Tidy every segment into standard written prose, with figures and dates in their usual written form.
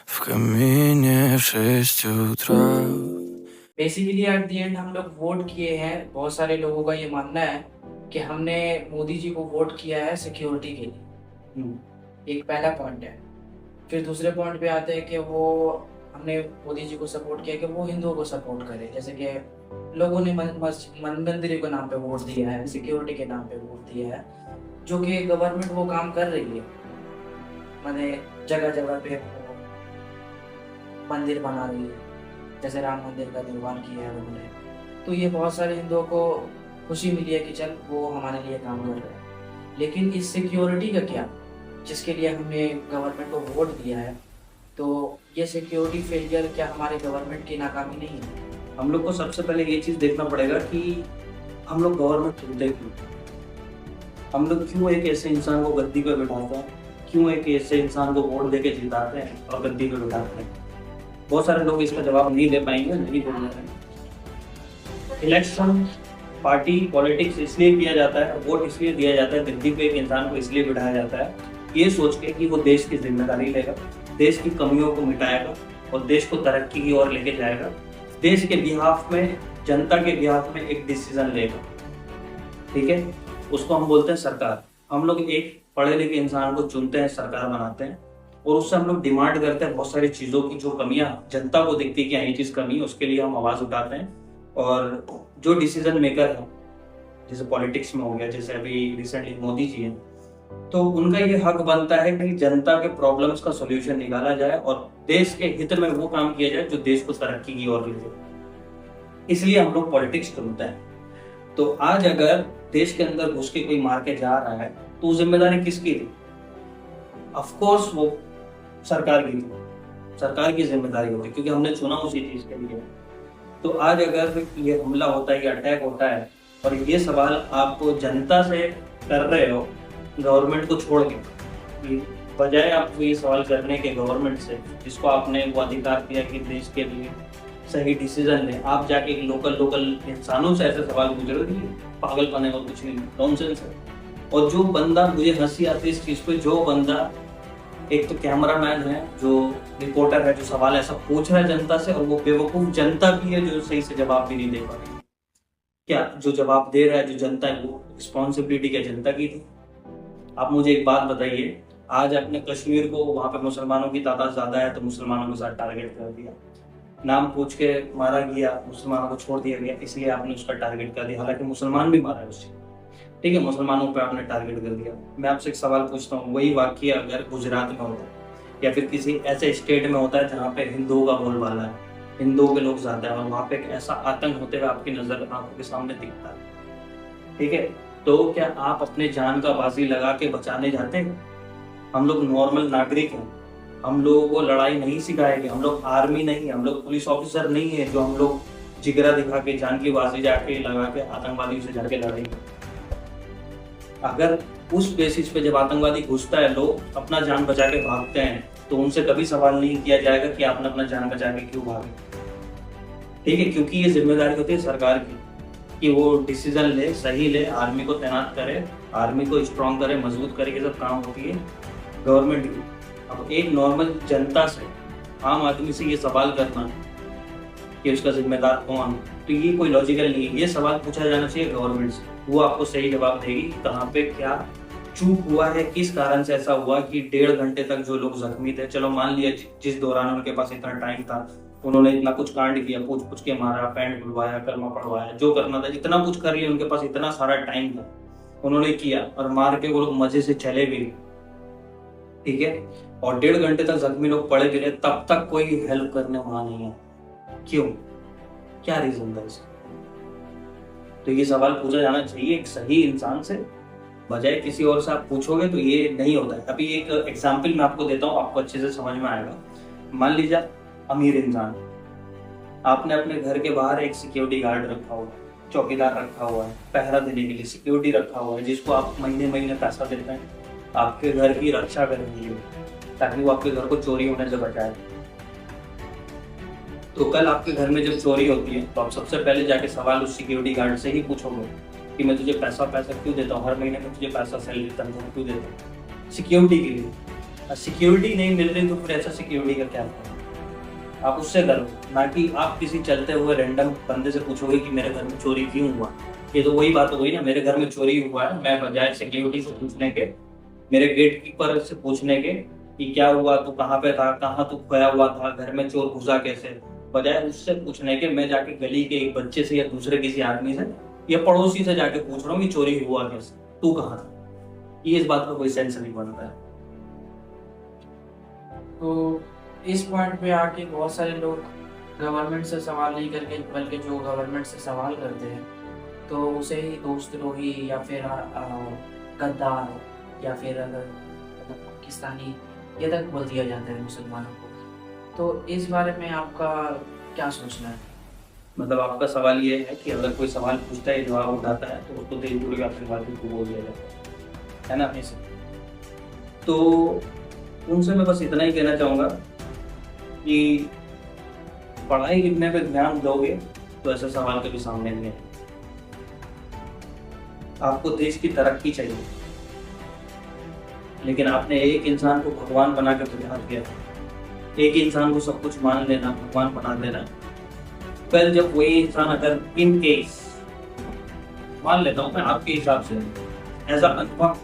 В камине в 6 утра. Basically at the end हम लोग vote किए हैं। बहुत सारे लोगों का ये मानना है कि हमने मोदी जी को वोट किया है सिक्योरिटी के लिए। एक पहला पॉइंट है। फिर दूसरे पॉइंट पे आते हैं कि वो हमने मोदी जी को सपोर्ट किया कि वो हिंदुओं को सपोर्ट करे। जैसे कि लोगों ने मंदिर के नाम पे वोट दिया है, सिक्योरिटी के नाम पे वोट दिया है, जो कि गवर्नमेंट वो काम कर रही है। मैंने जगह जगह पे वो मंदिर बना रही है, जैसे राम मंदिर का निर्माण किया है उन्होंने। तो ये बहुत सारे हिंदुओं को खुशी मिली है कि चल वो हमारे लिए काम कर रहे हैं। लेकिन इस सिक्योरिटी का क्या, जिसके लिए हमने गवर्नमेंट को वोट दिया है, तो ये सिक्योरिटी फेलियर क्या हमारे गवर्नमेंट की नाकामी नहीं है? हम लोग को सबसे पहले ये चीज़ देखना पड़ेगा कि हम लोग गवर्नमेंट चुनते क्यों। हम लोग क्यों एक ऐसे इंसान को गद्दी पे बिठाते हैं, क्यों एक ऐसे इंसान को वोट देके जिताते हैं और गद्दी पे बिठाते हैं। बहुत सारे लोग इसका जवाब नहीं दे पाएंगे, नहीं बोल रहे। इलेक्शन पार्टी पॉलिटिक्स इसलिए किया जाता है, वोट इसलिए दिया जाता है, गद्दी पे एक इंसान को इसलिए बिठाया जाता है ये सोच के कि वो देश की जिम्मेदारी लेगा, देश की कमियों को मिटाएगा और देश को तरक्की की ओर लेके जाएगा, देश के बिहाफ में, जनता के बिहाफ में एक डिसीजन लेगा। ठीक है, उसको हम बोलते हैं सरकार। हम लोग एक पढ़े लिखे इंसान को चुनते हैं, सरकार बनाते हैं और उससे हम लोग डिमांड करते हैं बहुत सारी चीज़ों की जो कमियां जनता को दिखती है कि ये चीज़ कमी है, उसके लिए हम आवाज़ उठाते हैं। और जो डिसीजन मेकर है, जैसे पॉलिटिक्स में हो गया, जैसे अभी रिसेंटली मोदी जी हैं, तो उनका ये हक बनता है कि जनता के प्रॉब्लम्स का सॉल्यूशन निकाला जाए और देश के हित में वो काम किया जाए जो देश को तरक्की की ओर ले जाए। इसलिए हम लोग पॉलिटिक्स चुनते हैं। तो आज अगर देश के अंदर घुस के कोई मार के जा रहा है तो जिम्मेदारी किसकी थी? ऑफ कोर्स वो सरकार की थी, सरकार की जिम्मेदारी होती, क्योंकि हमने चुना उसी चीज के लिए। तो आज अगर ये हमला होता है, ये अटैक होता है और ये सवाल आप जनता से कर रहे हो गवर्नमेंट को छोड़ के, बजाय आप ये सवाल करने के गवर्नमेंट से जिसको आपने वो अधिकार दिया कि देश के लिए सही डिसीजन ले, आप जाके एक लोकल इंसानों से ऐसे सवाल पूछ रहे हो कि पागलपन है और कुछ नहीं, नॉनसेंस है। और जो बंदा, मुझे हंसी आती है इस चीज पे, जो बंदा एक तो कैमरामैन है, जो रिपोर्टर है, जो सवाल ऐसा पूछ रहा है जनता से, और वो बेवकूफ जनता भी है जो सही से जवाब भी नहीं दे पा रही। क्या जो जवाब दे रहा है जो जनता है वो रिस्पॉन्सिबिलिटी क्या जनता की थी? आप मुझे एक बात बताइए, आज आपने कश्मीर को, वहां पे मुसलमानों की तादाद ज्यादा है तो मुसलमानों के साथ टारगेट कर दिया, नाम पूछ के मारा गया, मुसलमानों को छोड़ दिया गया, इसलिए आपने उसका टारगेट कर दिया, हालांकि मुसलमान भी मारा है उससे। ठीक है, मुसलमानों पे आपने टारगेट कर दिया। मैं आपसे एक सवाल पूछता हूँ, वही वाक्य अगर गुजरात में होता है या फिर किसी ऐसे स्टेट में होता है जहाँ पे हिंदुओं का बोलबाला है, हिंदुओं के लोग ज्यादा है, और वहाँ पे एक ऐसा आतंक होते हुए आपकी नजर आंखों के सामने दिखता है, ठीक है, तो क्या आप अपने जान का बाजी लगा के बचाने जाते हैं? हम लोग नॉर्मल नागरिक हैं, हम लोगों को लड़ाई नहीं सिखाएगी, हम लोग आर्मी नहीं, हम लोग पुलिस ऑफिसर नहीं है जो हम लोग जिगरा दिखा के जान की बाजी जाके लगा के आतंकवादियों से जाके लड़ेंगे। अगर उस बेसिस पे जब आतंकवादी घुसता है, लोग अपना जान बचा के भागते हैं, तो उनसे कभी सवाल नहीं किया जाएगा कि आपने अपना जान बचा के क्यों भागे। ठीक है, क्योंकि ये जिम्मेदारी होती है सरकार की कि वो डिसीजन ले, सही ले, आर्मी को तैनात करे, आर्मी को स्ट्रॉन्ग करे, मजबूत करे, ये सब काम होती है गवर्नमेंट की। अब एक नॉर्मल जनता से, आम आदमी से ये सवाल करना कि उसका जिम्मेदार कौन, तो ये कोई लॉजिकल नहीं है। ये सवाल पूछा जाना चाहिए गवर्नमेंट से, वो आपको सही जवाब देगी कहाँ पे क्या चूक हुआ है, किस कारण से ऐसा हुआ कि 1.5 घंटे तक जो लोग जख्मी थे, चलो मान लिया जिस दौरान उनके पास इतना टाइम था, उन्होंने इतना कुछ कांड किया, पूछ पूछ के मारा, पैंट खुलवाया, कलमा पढ़वाया, जो करना था इतना कुछ कर लिया, उनके पास इतना सारा टाइम था, उन्होंने किया और मार के वो लोग मजे से चले भी। ठीक है, और 1.5 घंटे तक जख्मी लोग पड़े गिरे, तब तक कोई हेल्प करने वहां नहीं है। क्यों? क्या रीजन था इसका? तो ये सवाल पूछा जाना चाहिए एक सही इंसान से, बजाय किसी और से आप पूछोगे तो ये नहीं होता है। अभी एक एग्जाम्पल मैं आपको देता हूँ, आपको अच्छे से समझ में आएगा। मान लीजिए अमीर इंसान, आपने अपने घर के बाहर एक सिक्योरिटी गार्ड रखा हुआ है, चौकीदार रखा हुआ है, पहरा देने के लिए सिक्योरिटी रखा हुआ है, जिसको आप महीने महीने पैसा देते हैं आपके घर की रक्षा करने के लिए, ताकि वो आपके घर को चोरी होने से बचाए। तो कल आपके घर में जब चोरी होती है तो आप सबसे पहले जाके सवाल उस सिक्योरिटी गार्ड से ही पूछोगे कि मैं तुझे पैसा क्यों देता हूँ, हर महीने में तुझे पैसा सैलरी तनख्वाह क्यों देता हूँ? सिक्योरिटी के लिए। सिक्योरिटी नहीं मिल रही तो फिर ऐसा सिक्योरिटी का क्या फायदा? आप उससे करो, ना कि आप किसी चलते हुए रैंडम बंदे से पूछोगे कि मेरे घर में चोरी क्यों हुआ। ये तो वही बात हो गई ना, मेरे घर में चोरी हुआ है, मैं बजाय सिक्योरिटी से पूछने के, मेरे गेट कीपर से पूछने के कि क्या हुआ, तू कहाँ पे था, कहाँ तू खोया हुआ था, घर में चोर घुसा कैसे, बजाय उससे पूछने के मैं जाके गली के एक बच्चे से या दूसरे किसी आदमी से या पड़ोसी से जाके पूछ रहा हूँ कि चोरी हुआ कैसे, तू कहाँ था। ये इस बात का कोई सेंस नहीं बनता है। तो इस पॉइंट पे आके बहुत सारे लोग गवर्नमेंट से सवाल नहीं करके, बल्कि जो गवर्नमेंट से सवाल करते हैं तो उसे ही दोस्तद्रोही या फिर गद्दार या फिर अगर पाकिस्तानी ये तक बोल दिया जाता है मुसलमानों को। तो इस बारे में आपका क्या सोचना है? मतलब आपका सवाल ये है कि अगर कोई सवाल पूछता है, जवाब उठाता है, तो उसको देशद्रोही आतंकवादी को बोल दिया जाता है ना। ऐसे तो उनसे मैं बस इतना ही कहना चाहूँगा कि पढ़ाई लिखने पे ध्यान दोगे तो ऐसा सवाल कभी सामने नहीं आएगा। आपको देश की तरक्की चाहिए, लेकिन आपने एक इंसान को भगवान बना के बिठा दिया, एक इंसान को सब कुछ मान लेना, भगवान बना देना। कल जब वही इंसान अगर इन केस मान लेता हूँ मैं आपके हिसाब से, ऐसा अनुभव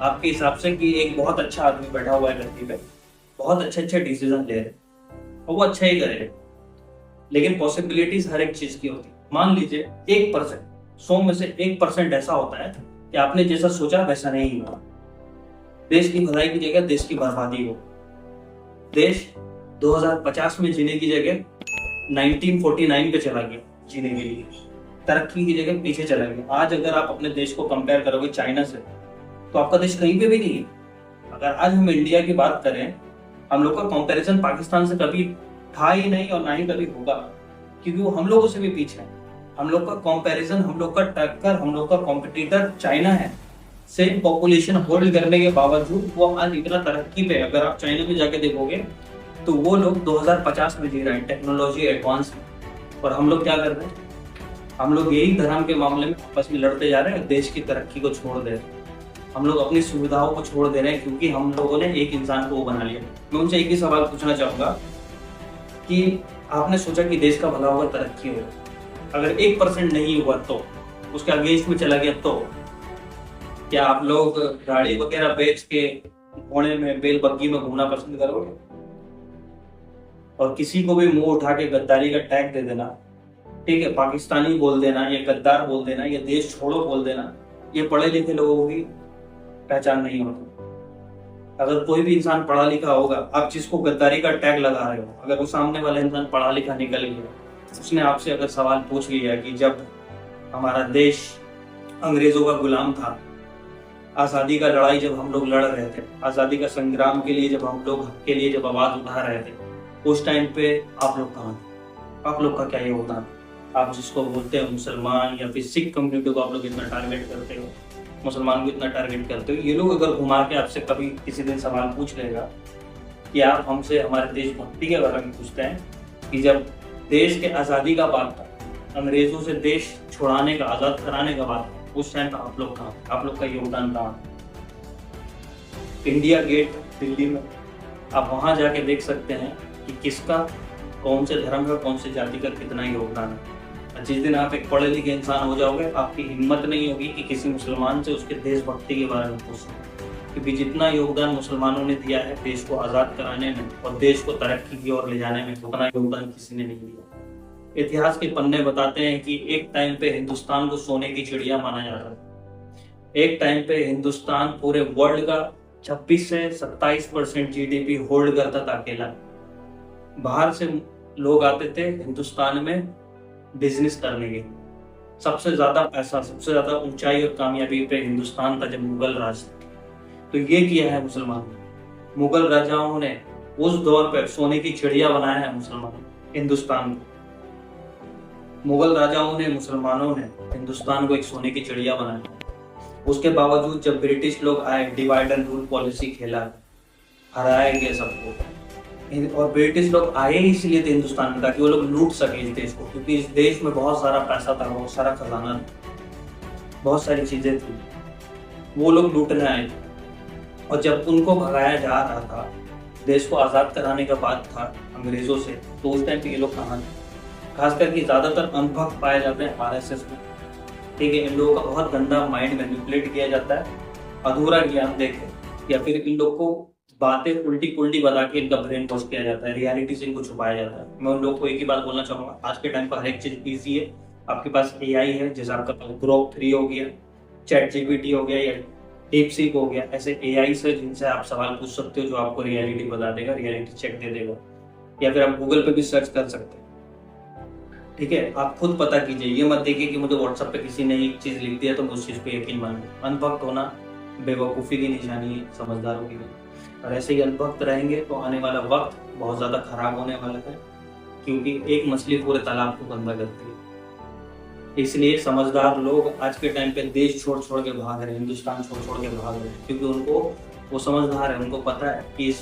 आपके हिसाब से कि एक बहुत अच्छा आदमी बैठा हुआ है गद्दी पे, बहुत अच्छे डिसीजन ले रहे और वो अच्छा ही करे, लेकिन पॉसिबिलिटीज हर एक चीज की होती है। मान लीजिए 1%, 100 में से 1% ऐसा होता है कि आपने जैसा सोचा वैसा नहीं हुआ। देश की भलाई की जगह देश की बर्बादी हो। देश 2050 में जीने की जगह 1949 पे चला गया जीने के लिए, तरक्की की जगह पीछे चला गया। आज अगर आप अपने देश को कंपेयर करोगे चाइना से, तो आपका देश कहीं पे भी नहीं है। अगर आज हम इंडिया की बात करें, हम लोग का कंपैरिजन पाकिस्तान से कभी था ही नहीं और ना ही कभी होगा, क्योंकि वो हम लोगों से भी पीछे है। हम लोग का कंपैरिजन, हम लोग का टक्कर, हम लोग का कॉम्पिटिटर चाइना है। सेम पॉपुलेशन होल्ड करने के बावजूद वो आज इतना तरक्की पे। अगर आप चाइना में जाके देखोगे तो वो लोग 2050 में जी रहे हैं, टेक्नोलॉजी एडवांस में, और हम लोग क्या कर रहे हैं? हम लोग यही धर्म के मामले में आपस में लड़ते जा रहे हैं, देश की तरक्की को छोड़ दे रहे हैं। हम लोग अपनी सुविधाओं को छोड़ दे रहे हैं क्योंकि हम लोगों ने एक इंसान को वो बना लिया। मैं उनसे एक ही सवाल पूछना चाहूंगा कि आपने सोचा कि देश का भला होगा, तरक्की होगा, अगर 1% नहीं हुआ तो, उसके अगेंस्ट में चला गया तो क्या आप लोग गाड़ी वगैरह बेच के घोड़े में, बेल बग्गी में घूमना पसंद करोगे? और किसी को भी मुंह उठा के गद्दारी का टैग दे देना, ठीक है, पाकिस्तानी बोल देना या गद्दार बोल देना या देश छोड़ो बोल देना, ये पढ़े लिखे लोगों की पहचान नहीं होती। अगर कोई भी इंसान पढ़ा लिखा होगा, आप जिसको गद्दारी का टैग लगा रहे हो, अगर वो सामने वाला इंसान पढ़ा लिखा निकल गया, उसने आपसे अगर सवाल पूछ लिया कि जब हमारा देश अंग्रेजों का गुलाम था, आज़ादी का लड़ाई जब हम लोग लड़ रहे थे, आज़ादी का संग्राम के लिए जब हम लोग हक के लिए जब आवाज उठा रहे थे, उस टाइम पे आप लोग कहाँ थे? आप लोग का क्या योगदान? आप जिसको बोलते हो मुसलमान या फिर सिख कम्युनिटी को आप लोग इतना टारगेट करते हो, मुसलमान को इतना टारगेट करते हो, ये लोग अगर घुमा के आपसे कभी किसी दिन सवाल पूछ लेगा कि आप हमसे हमारे देशभक्ति के बारे में पूछते हैं कि जब देश के आज़ादी का बात था, अंग्रेजों से देश छुड़ाने का, आज़ाद कराने का बात, उस टाइम पे आप लोग कहाँ? आप लोग का योगदान कहाँ? इंडिया गेट दिल्ली में आप वहां जाके देख सकते हैं कि किसका, कौन से धर्म का, कौन से जाति का कितना योगदान है। जिस दिन आप एक पढ़े लिखे इंसान हो जाओगे, आपकी हिम्मत नहीं होगी कि किसी मुसलमान से उसके देशभक्ति के बारे में पूछो, क्योंकि जितना योगदान मुसलमानों ने दिया है देश को आज़ाद कराने में और देश को तरक्की की ओर ले जाने में, उतना योगदान किसी ने नहीं दिया। इतिहास के पन्ने बताते हैं कि एक टाइम पे हिंदुस्तान को सोने की चिड़िया माना जाता था। एक टाइम पे हिंदुस्तान पूरे वर्ल्ड का 26 से 27% GDP होल्ड करता था अकेला। बाहर से लोग आते थे हिंदुस्तान में बिजनेस करने के। सबसे ज्यादा पैसा, सबसे ज्यादा ऊंचाई और कामयाबी पे हिंदुस्तान था जब मुगल राज थे। तो ये किया है मुसलमान, मुगल राजाओं ने उस दौर पे सोने की चिड़िया बनाया है मुसलमान हिंदुस्तान को। मुगल राजाओं ने, मुसलमानों ने हिंदुस्तान को एक सोने की चिड़िया बनाया। उसके बावजूद जब ब्रिटिश लोग आए, डिवाइड एंड रूल पॉलिसी खेला, हराया गया सबको। और ब्रिटिश लोग आए इसलिए थे हिंदुस्तान में ताकि वो लोग लूट सके इस देश को, क्योंकि इस देश में बहुत सारा पैसा था, बहुत सारा खजाना था, बहुत सारी चीजें थी, वो लोग लूटने आए थे। और जब उनको भगाया जा रहा था, देश को आज़ाद कराने का बात था अंग्रेज़ों से, तो उस टाइम पे ये लोग कहाँ थे? खास करके ज़्यादातर अंधभक्त पाए जाते हैं आरएसएस में। ठीक है, इन लोगों का बहुत गंदा माइंड मैनिपुलेट किया जाता है, अधूरा ज्ञान देके, या फिर इन लोग को बातें उल्टी पुल्टी बता के इनका ब्रेन वॉश किया जाता है, रियलिटी से इनको छुपाया जाता है। मैं उन लोग को एक ही बात बोलना चाहूँगा, आज के टाइम पर हर एक चीज़ ईजी है। आपके पास एआई है, जैसे आपका ग्रोक 3 हो गया, चैट जीपीटी हो गया, या डीपसीक हो गया, ऐसे एआई से जिनसे आप सवाल पूछ सकते हो, जो आपको रियलिटी बता देगा, रियलिटी चेक दे देगा। या फिर आप गूगल पे भी सर्च कर सकते हैं। ठीक है, आप खुद पता कीजिए, ये मत देखिए कि मुझे व्हाट्सएप पे किसी ने एक चीज़ लिख दिया तो मैं उस चीज़ पे यकीन मान लूँ। अनभक्त होना बेवकूफ़ी की निशानी है, समझदारों की नहीं। और ऐसे ही अनभक्त रहेंगे तो आने वाला वक्त बहुत ज़्यादा खराब होने वाला है, क्योंकि एक मछली पूरे तालाब को गंदा करती है। इसलिए समझदार लोग आज के टाइम पे देश छोड़ छोड़ के भाग रहे हैं, हिंदुस्तान छोड़ छोड़ के भाग रहे हैं, क्योंकि उनको, वो समझदार है, उनको पता है कि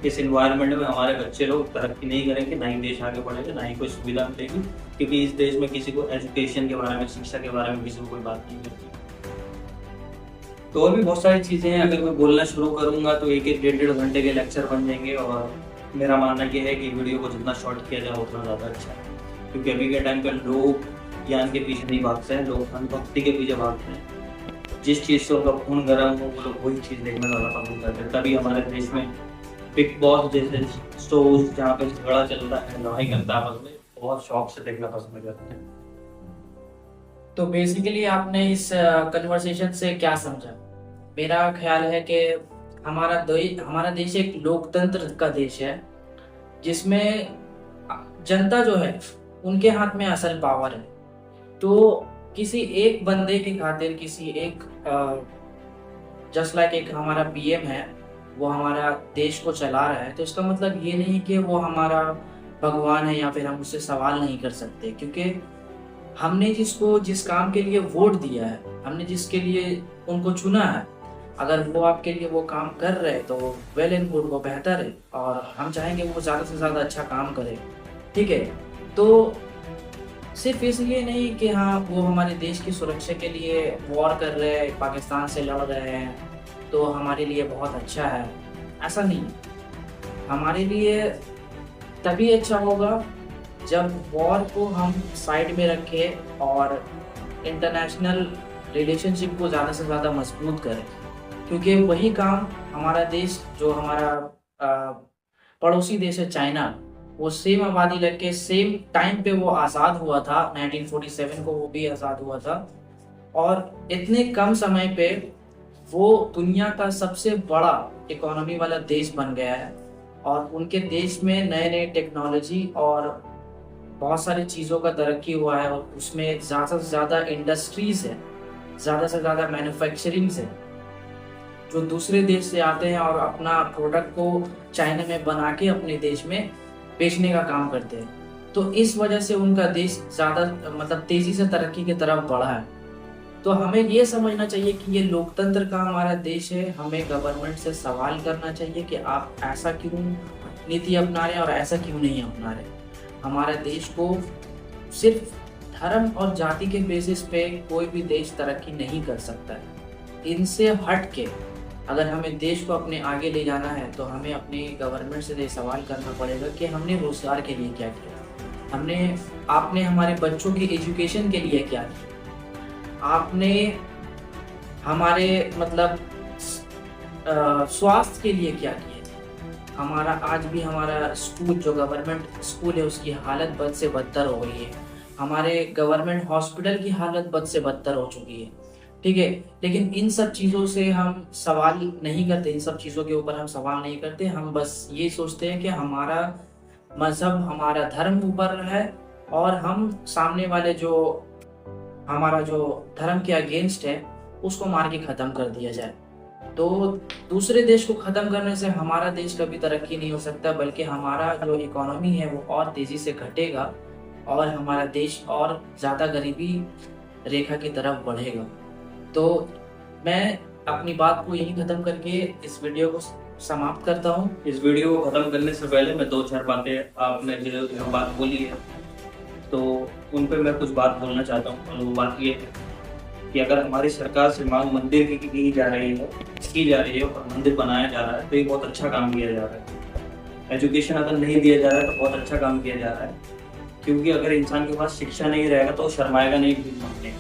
इस इन्वायरमेंट में हमारे बच्चे लोग तरक्की नहीं करेंगे, ना ही देश आगे बढ़ेगा, ना ही कोई सुविधा मिलेगी, क्योंकि इस देश में किसी को एजुकेशन के बारे में, शिक्षा के बारे में किसी को कोई बात नहीं करती। तो और भी बहुत सारी चीज़ें हैं, अगर मैं बोलना शुरू करूंगा तो एक 1.5 घंटे के लेक्चर बन जाएंगे। और मेरा मानना ये है कि वीडियो को जितना शॉर्ट किया जाए उतना ज़्यादा अच्छा है, क्योंकि अभी के टाइम पे लोग ज्ञान के पीछे नहीं भागते हैं, लोग अनुभक्ति के पीछे भागते हैं। जिस चीज़ से उनका खून गर्म हो वो लोग वही चीज़ देखना ज़्यादा पसंद करते हैं। तभी हमारे देश में बिग बॉस जैसे शोज जहाँ पे झगड़ा चलता है, लड़ाई करता है, आपस में बहुत शौक से देखना पसंद करते हैं। तो बेसिकली आपने इस कन्वर्सेशन से क्या समझा? मेरा ख्याल है कि हमारा देश एक लोकतंत्र का देश है, जिसमें जनता जो है उनके हाथ में असल पावर है। तो किसी एक बंदे की खातिर, किसी एक जस्ट लाइक एक हमारा पीएम है, वो हमारा देश को चला रहा है, तो इसका मतलब ये नहीं कि वो हमारा भगवान है या फिर हम उससे सवाल नहीं कर सकते, क्योंकि हमने जिस काम के लिए वोट दिया है, हमने जिसके लिए उनको चुना है, अगर वो आपके लिए वो काम कर रहे तो वेल एंड गुड, वो बेहतर है, और हम चाहेंगे वो ज़्यादा से ज़्यादा अच्छा काम करे। ठीक है, तो सिर्फ इसलिए नहीं कि हाँ वो हमारे देश की सुरक्षा के लिए वॉर कर रहे हैं, पाकिस्तान से लड़ रहे हैं, तो हमारे लिए बहुत अच्छा है, ऐसा नहीं। हमारे लिए तभी अच्छा होगा जब वॉर को हम साइड में रखें और इंटरनेशनल रिलेशनशिप को ज़्यादा से ज़्यादा मजबूत करें, क्योंकि वही काम हमारा देश, जो हमारा पड़ोसी देश है चाइना, वो सेम आबादी लेके सेम टाइम पे वो आज़ाद हुआ था, 1947 को वो भी आज़ाद हुआ था, और इतने कम समय पे वो दुनिया का सबसे बड़ा इकोनॉमी वाला देश बन गया है। और उनके देश में नए नए टेक्नोलॉजी और बहुत सारी चीज़ों का तरक्की हुआ है, और उसमें ज़्यादा से ज़्यादा इंडस्ट्रीज़ है, ज़्यादा से ज़्यादा मैन्युफैक्चरिंग्स है, जो दूसरे देश से आते हैं और अपना प्रोडक्ट को चाइना में बना के अपने देश में बेचने का काम करते हैं। तो इस वजह से उनका देश ज़्यादा मतलब तेज़ी से तरक्की की तरफ बढ़ा है। तो हमें ये समझना चाहिए कि ये लोकतंत्र का हमारा देश है, हमें गवर्नमेंट से सवाल करना चाहिए कि आप ऐसा क्यों नीति अपना रहे हैं और ऐसा क्यों नहीं अपना रहे। हमारे देश को सिर्फ धर्म और जाति के बेसिस पे कोई भी देश तरक्की नहीं कर सकता है। इनसे हट के अगर हमें देश को अपने आगे ले जाना है तो हमें अपने गवर्नमेंट से ये सवाल करना पड़ेगा कि हमने रोजगार के लिए क्या किया, आपने हमारे बच्चों की एजुकेशन के लिए क्या किया, आपने हमारे मतलब स्वास्थ्य के लिए क्या किया। हमारा आज भी हमारा स्कूल, जो गवर्नमेंट स्कूल है, उसकी हालत बद से बदतर हो गई है। हमारे गवर्नमेंट हॉस्पिटल की हालत बद से बदतर हो चुकी है। ठीक है, लेकिन इन सब चीज़ों से हम सवाल नहीं करते, इन सब चीज़ों के ऊपर हम सवाल नहीं करते। हम बस ये सोचते हैं कि हमारा मज़हब, हमारा धर्म ऊपर है, और हम सामने वाले जो हमारा जो धर्म के अगेंस्ट है उसको मार के ख़त्म कर दिया जाए। तो दूसरे देश को ख़त्म करने से हमारा देश कभी तरक्की नहीं हो सकता, बल्कि हमारा जो इकोनॉमी है वो और तेज़ी से घटेगा और हमारा देश और ज़्यादा गरीबी रेखा की तरफ बढ़ेगा। तो मैं अपनी बात को यही ख़त्म करके इस वीडियो को समाप्त करता हूँ। इस वीडियो को ख़त्म करने से पहले मैं 2-4 बातें, आपने जो बात बोली है तो उन पे मैं कुछ बात बोलना चाहता हूँ। और वो बात ये है कि अगर हमारी सरकार से मांग मंदिर की जा रही है और मंदिर बनाया जा रहा है तो ये बहुत अच्छा काम किया जा रहा है। एजुकेशन अगर नहीं दिया जा रहा है तो बहुत अच्छा काम किया जा रहा है, क्योंकि अगर इंसान के पास शिक्षा नहीं रहेगा तो वो शर्माएगा नहीं भीख मांगने।